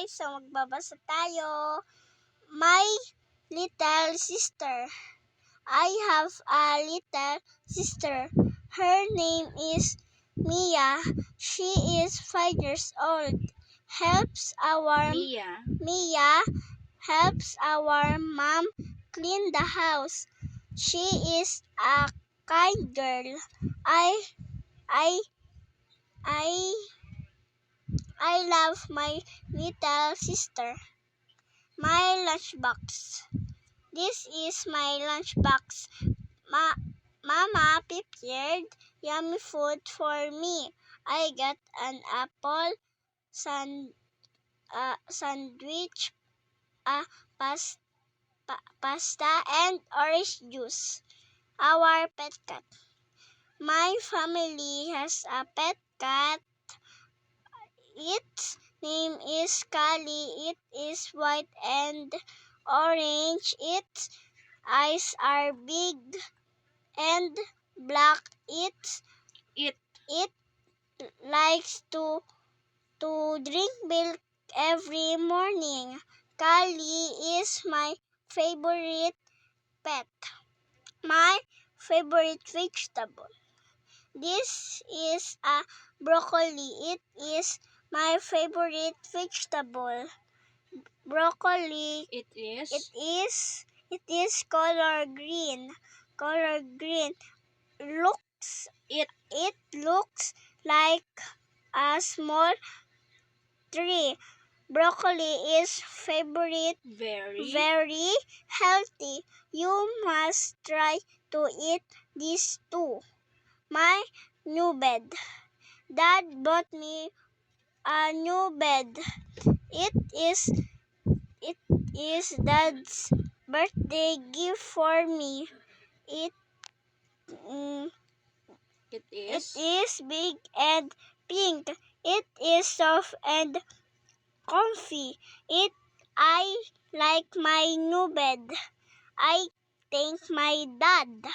guys, so magbabasa tayo. My little sister. I have a little sister. Her name is Mia. She is 5 years old. Mia helps our mom clean the house. She is a kind girl. I love my little sister. My lunchbox. This is my lunchbox. Mama prepared yummy food for me. I got an apple sandwich, pasta, and orange juice. Our pet cat. My family has a pet cat. Its name is Kali. It is white and orange. Its eyes are big and black. It likes to drink milk every morning. Kali is my favorite pet. My favorite vegetable. This is a broccoli. It is my favorite vegetable. Broccoli. It is color green. It looks like a small tree. Broccoli is very healthy. You must try to eat this too. My new bed. Dad bought me a new bed. It is Dad's birthday gift for me. It is big and pink. It is soft and comfy. I like my new bed. I thank my dad.